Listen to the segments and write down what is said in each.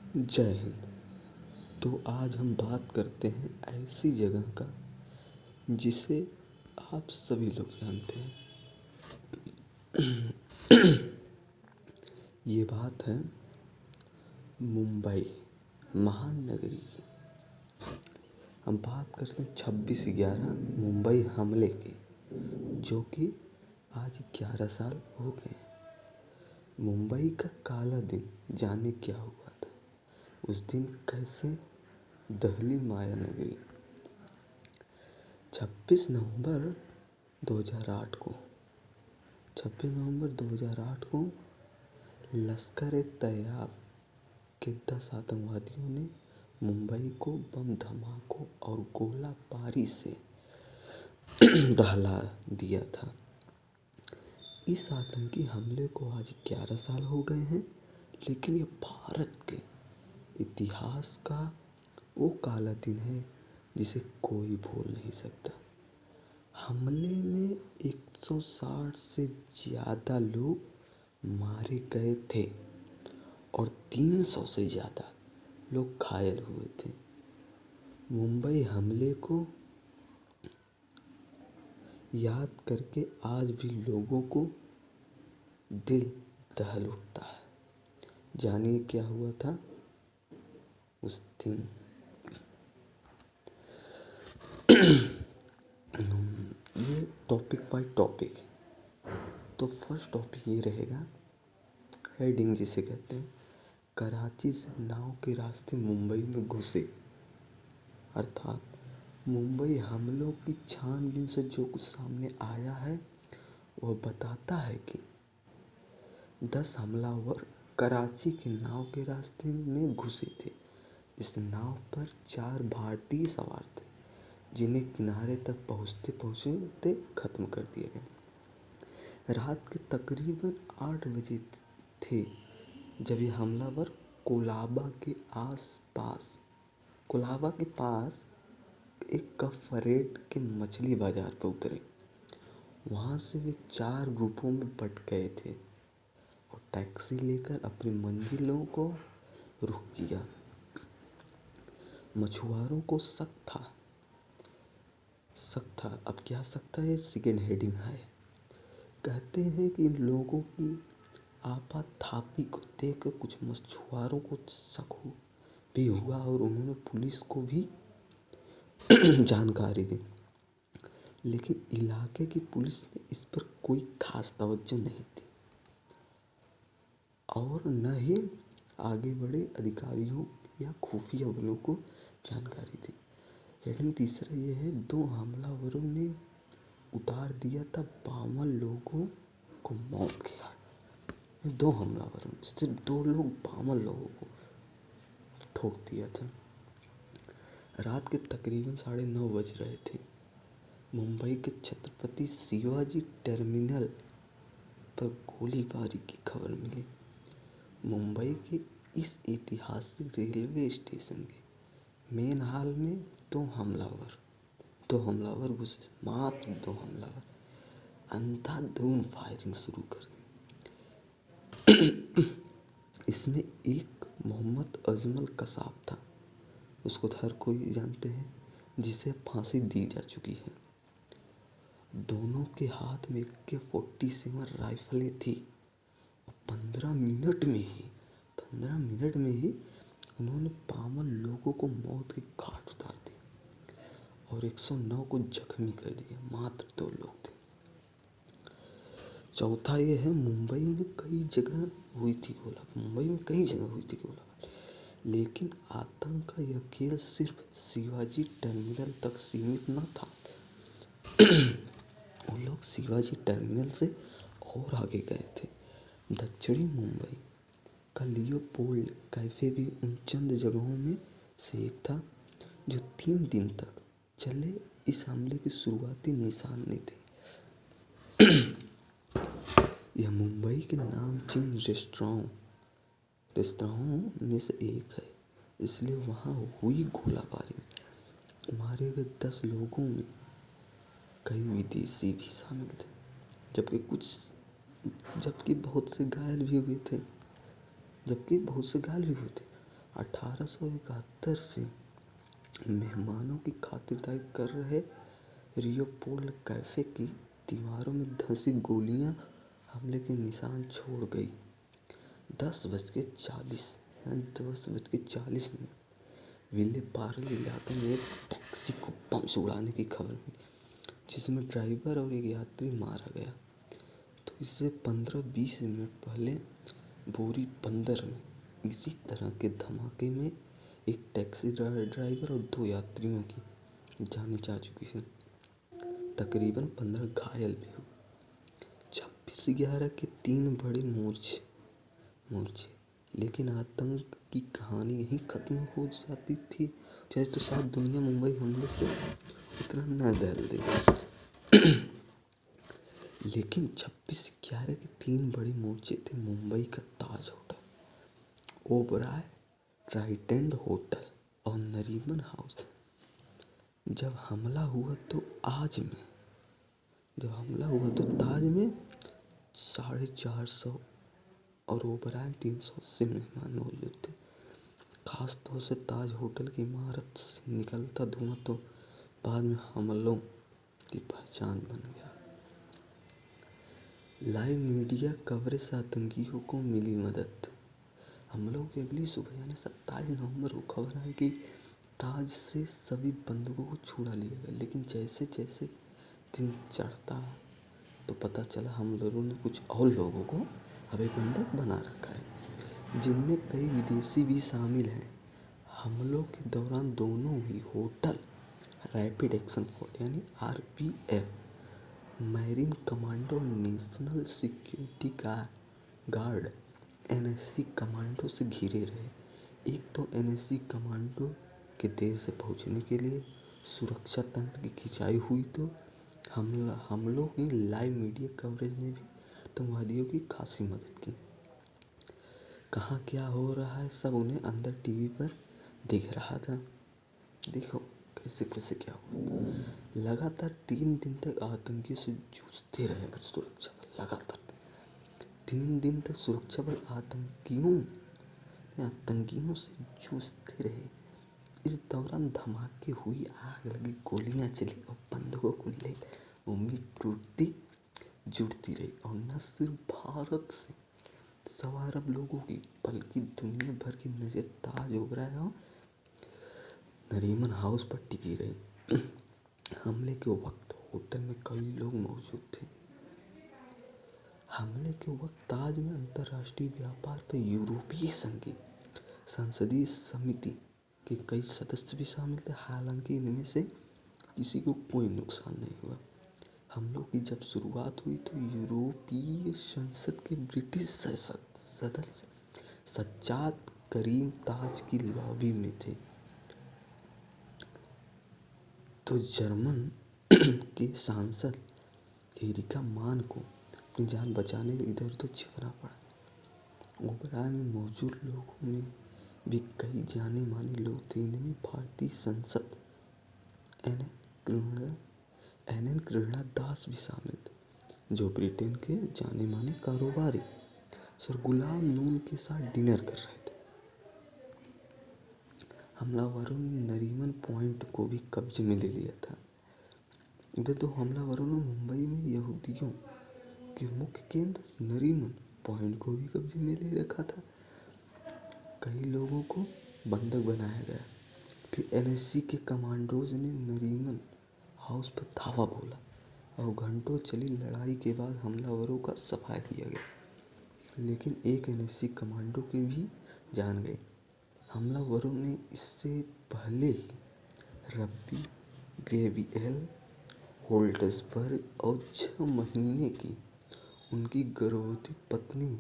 जय हिंद। तो आज हम बात करते हैं ऐसी जगह का जिसे आप सभी लोग जानते हैं। ये बात है मुंबई महानगरी की। हम बात करते हैं 26/11 मुंबई हमले की, जो कि आज 11 साल हो गए हैं। मुंबई का काला दिन जाने क्या हुआ था। उस दिन कैसे दहली माया नगरी। 26 नवंबर 2008 को 26 नवंबर 2008 को लश्कर-ए-तैयबा के 10 आतंकवादियों ने मुंबई को बम धमाकों और गोला बारी से दहला दिया था। इस आतंकी हमले को आज 11 साल हो गए हैं, लेकिन ये भारत के इतिहास का वो काला दिन है जिसे कोई भूल नहीं सकता। हमले में 160 से ज़्यादा लोग मारे गए थे और 300 से ज़्यादा लोग घायल हुए थे। मुंबई हमले को याद करके आज भी लोगों को दिल दहल उठता है। जानिए क्या हुआ था उस दिन। ये टॉपिक बाय टॉपिक। तो फर्स्ट टॉपिक ये रहेगा, हेडिंग जिसे कहते हैं, कराची से नाव के रास्ते मुंबई में घुसे। अर्थात मुंबई हमलों की छानबीन से जो कुछ सामने आया है वह बताता है कि 10 हमलावर कराची के नाव के रास्ते में घुसे थे। इस नाव पर 4 भारतीय सवार थे, जिन्हें किनारे तक पहुंचते पहुंचते खत्म कर दिया गया। रात के तकरीबन 8 बजे थे जब ये हमलावर कोलाबा के पास एक कफरेट के मछली बाजार पर उतरे। वहां से वे 4 ग्रुपों में बंट गए थे और टैक्सी लेकर अपनी मंजिलों को रुख किया। मछुआरों को शक था। अब क्या शक था, ये सेकेंड हेडिंग है। कहते हैं कि लोगों की आपाधापी को देखकर कुछ मछुआरों को शक भी हुआ और उन्होंने पुलिस को भी जानकारी दी, लेकिन इलाके की पुलिस ने इस पर कोई खास तवज्जो नहीं दी और न ही आगे बढ़े अधिकारियों या खुफिया बलों को जानकारी दी। हेडिंग तीसरा ये है, 2 हमलावरों ने उतार दिया था 52 लोगों को मौत के घाट। 2 हमलावरों ने सिर्फ 2 लोग 52 लोगों को ठोक दिया था। रात के तकरीबन 9:30 बज रहे थे। मुंबई के छत्रपति शिवाजी टर्मिनल पर गोलीबारी की खबर मिली। मुंबई के इस ऐतिहासिक रेलवे स्टेशन के मेन हॉल में 2 हमलावर घुसे। मात्र 2 हमलावर अंधाधुंध फायरिंग शुरू कर दी। इसमें एक मोहम्मद अजमल कसाब था, उसको हर कोई जानते हैं, जिसे फांसी दी जा चुकी है। दोनों के हाथ में AK-47 राइफलें थी और 15 मिनट में ही उन्होंने 52 लोगों को मौत के घाट उतार दिया और 109 को जख्मी कर दिया। मात्र 2 लोग थे। चौथा ये है, मुंबई में कई जगह हुई थी गोलाबारी, लेकिन आतंक का यह खेल सिर्फ शिवाजी टर्मिनल तक सीमित न था। वो लोग शिवाजी टर्मिनल से और आगे गए थे। दक्षिणी मुंबई का लियोपोल्ड कैफे भी उन चंद जगहों में से एक था जो 3 दिन तक चले इस हमले के शुरुआती निशाने थे। यह मुंबई के नामचीन रेस्तराओं में से एक है, इसलिए वहां हुई गोलाबारी में मारे गए 10 लोगों में कई विदेशी भी शामिल थे, जबकि बहुत से घायल भी हुए थे। 1871 से मेहमानों की खातिरदारी कर रहे लियोपोल्ड कैफे की दीवारों में धंसी गोलियां हमले के निशान छोड़ गई। 10:40 विले पार्ले इलाके में एक टैक्सी को बम से उड़ाने की खबर मिली, जिसमें ड्राइवर और एक यात्री मारा गया। तो इससे 15-20 मिनट पहले बोरी बंदर में इसी तरह के धमाके में एक टैक्सी ड्राइवर और 2 यात्रियों की जानें जा चुकी हैं। तकरीबन 15 घायल भी हुए। 26/11 के 3 बड़े मोर्चे, लेकिन आतंक की कहानी यहीं खत्म हो जाती थी। चाहे तो शायद दुनिया मुंबई हमले से उतना न दहल दे, लेकिन 26/11 के 3 बड़े मोर्चे थे। मुंबई का ताज होटल, ओबराय ट्राइडेंट होटल और नरीमन हाउस। जब हमला हुआ तो ताज में 450 और ओबराय 380 मेहमान मौजूद थे। खास तौर से ताज होटल की इमारत से निकलता धुआं तो बाद में हमलों की पहचान बन गया। लाइव मीडिया कवरेज से आतंकियों को मिली मदद। हमलों की अगली सुबह यानी 27 नवंबर को खबर आई कि ताज से सभी बंधकों को छुड़ा लिया गया। लेकिन जैसे जैसे दिन चढ़ता तो पता चला हमलों ने कुछ और लोगों को अभी बंधक बना रखा है, जिनमें कई विदेशी भी शामिल हैं। हमलों के दौरान दोनों ही होटल रैपिड एक्शन फोर्स यानी RPF, marine commando, national security guard NSC commando से घिरे रहे। एक तो NSC कमांडो के देर से पहुंचने के लिए सुरक्षा तंत्र की खिंचाई हुई, तो हमलों की लाइव मीडिया कवरेज ने भी आतंकवादियों की खासी मदद की। कहाँ क्या हो रहा है सब उन्हें अंदर टीवी पर दिख रहा था। देखो कैसे कैसे क्या हुआ। लगातार 3 दिन तक आतंकियों से जूझते रहे सुरक्षा बल। लगातार 3 दिन तक सुरक्षा बल आतंकियों से जूझते रहे। इस दौरान धमाके हुई, आग लगी, गोलियां चली और बंधकों को लेकर उम्मीद जुड़ती रही। और न सिर्फ भारत से सवा अरब लोगों की बल्कि दुनिया भर की नजर ताज, ओबराय और नरीमन हाउस पर टिकी रही। हमले के वक्त होटल में कई लोग मौजूद थे। हमले के वक्त ताज में अंतर्राष्ट्रीय व्यापार पर यूरोपीय संघ की संसदीय समिति के कई सदस्य भी शामिल थे। हालांकि इनमें से किसी को कोई नुकसान नहीं हुआ। हमलों की जब शुरुआत हुई तो यूरोपीय संसद के ब्रिटिश सदस्य सज्जाद करीम ताज की लॉबी में थे, तो जर्मन के सांसद एरिका मान को अपनी जान बचाने के लिए इधर उधर छिपना पड़ा। ओबराय में मौजूद लोगों में भी कई जाने माने लोग थे। इनमें भारतीय सांसद NN कृष्णा दास भी शामिल थे, जो ब्रिटेन के जाने माने कारोबारी सर गुलाम नून के साथ डिनर कर रहे थे। हमलावरों ने नरीमन पॉइंट को भी कब्जे में ले लिया था। इधर तो हमलावरों ने मुंबई में यहूदियों के मुख्य केंद्र नरीमन पॉइंट को भी कब्जे में ले रखा था। कई लोगों को बंधक बनाया गया। फिर NSC के कमांडोज ने नरीमन हाउस पर धावा बोला और घंटों चली लड़ाई के बाद हमलावरों का सफाया किया गया, लेकिन एक NSC कमांडो की भी जान गई। हमलावरों ने इससे पहले ही रब्बी, गैब्रिएल होल्ड्सबर्ग और 6 महीने की उनकी गर्भवती पत्नी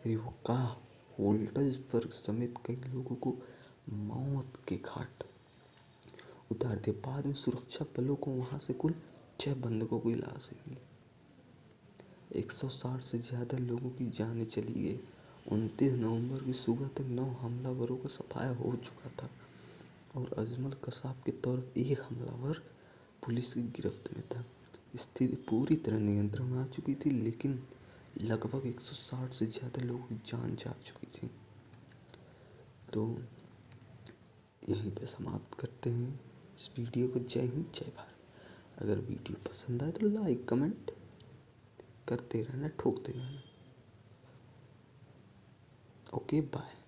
रिबेका होल्ड्सबर्ग समेत कई लोगों को मौत के घाट उतार दिया। बाद में सुरक्षा बलों को वहां से कुल 6 बंधकों की लाशें मिली। 160 से ज्यादा लोगों की जानें चली गई। 29 नवंबर की सुबह तक 9 हमलावरों का सफाया हो चुका था और अजमल कसाब के तौर पर एक हमलावर पुलिस की गिरफ्त में था। स्थिति पूरी तरह नियंत्रण में आ चुकी थी, लेकिन लगभग 160 से ज्यादा लोगों की जान जा चुकी थी। तो यहीं पे समाप्त करते हैं इस वीडियो को। जय हिंद, जय भारत। अगर वीडियो पसंद आए तो लाइक कमेंट करते रहना, ठोकते रहना। Okay bye.